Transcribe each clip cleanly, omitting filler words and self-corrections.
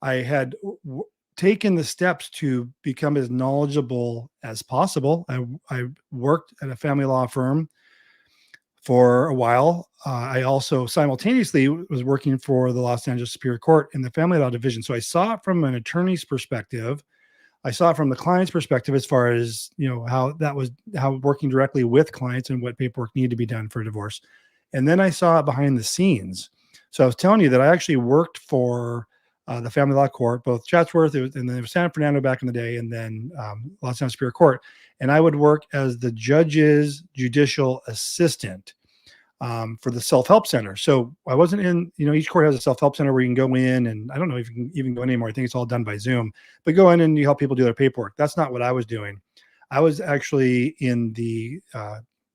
I had taken the steps to become as knowledgeable as possible. I worked at a family law firm for a while. I also simultaneously was working for the Los Angeles Superior Court in the family law division. So I saw it from an attorney's perspective. I saw it from the client's perspective as far as, how working directly with clients and what paperwork needed to be done for a divorce. And then I saw it behind the scenes. So I was telling you that I actually worked for the family law court, both Chatsworth and then there was San Fernando back in the day, and then Los Angeles Superior Court. And I would work as the judge's judicial assistant for the self-help center. So I wasn't in, each court has a self-help center where you can go in, and I don't know if you can even go in anymore. I think it's all done by Zoom, but go in and you help people do their paperwork. That's not what I was doing. I was actually in the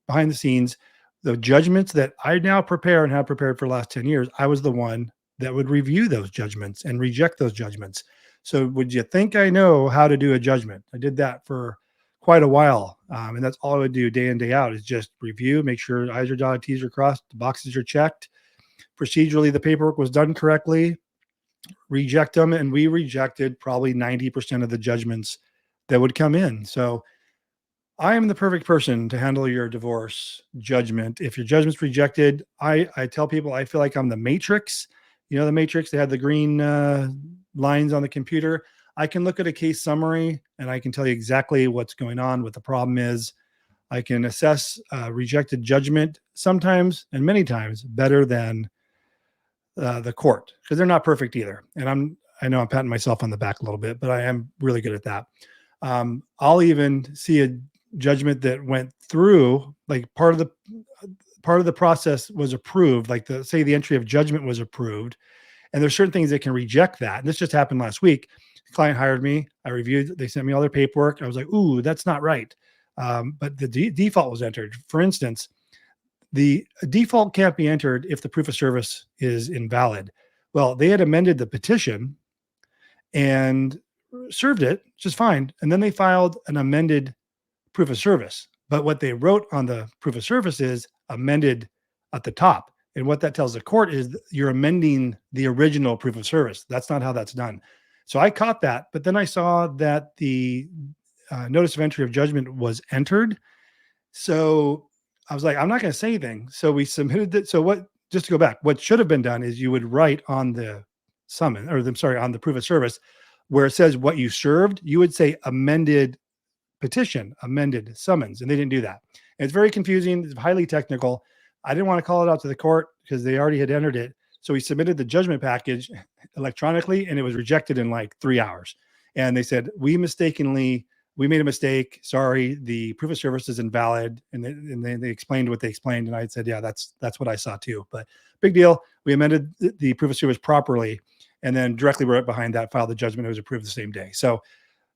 behind the scenes, the judgments that I now prepare and have prepared for the last 10 years. I was the one that would review those judgments and reject those judgments. So would you think I know how to do a judgment? I did that for quite a while. And that's all I would do day in, day out, is just review, make sure I's are dotted, T's are crossed, the boxes are checked. Procedurally, the paperwork was done correctly, reject them. And we rejected probably 90% of the judgments that would come in. So I am the perfect person to handle your divorce judgment. If your judgment's rejected, I tell people I feel like I'm the Matrix. The Matrix, they had the green lines on the computer. I can look at a case summary and I can tell you exactly what's going on, what the problem is. I can assess rejected judgment sometimes and many times better than the court, because they're not perfect either. And I know I'm patting myself on the back a little bit, but I am really good at that. I'll even see a judgment that went through, like part of the process was approved, like say the entry of judgment was approved, and there's certain things that can reject that. And this just happened last week. The client hired me. I reviewed. They sent me all their paperwork. I was like, ooh, that's not right. But the default was entered. For instance, the default can't be entered if the proof of service is invalid. Well, they had amended the petition and served it just fine. And then they filed an amended proof of service. But what they wrote on the proof of service is amended at the top. And what that tells the court is you're amending the original proof of service. That's not how that's done. So I caught that, but then I saw that the notice of entry of judgment was entered. So I was like, I'm not going to say anything. So we submitted it. So just to go back, what should have been done is you would write on the summons, on the proof of service, where it says what you served, you would say amended petition, amended summons, and they didn't do that. And it's very confusing. It's highly technical. I didn't want to call it out to the court because they already had entered it. So we submitted the judgment package electronically, and it was rejected in like 3 hours. And they said, we made a mistake. Sorry, the proof of service is invalid. And they explained what they explained. And I said, yeah, that's what I saw too. But big deal. We amended the proof of service properly, and then directly right behind that filed the judgment. It was approved the same day. So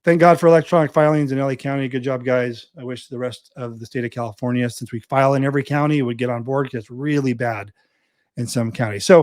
thank God for electronic filings in LA County. Good job, guys. I wish the rest of the state of California, since we file in every county, would get on board, because it's really bad in some counties. So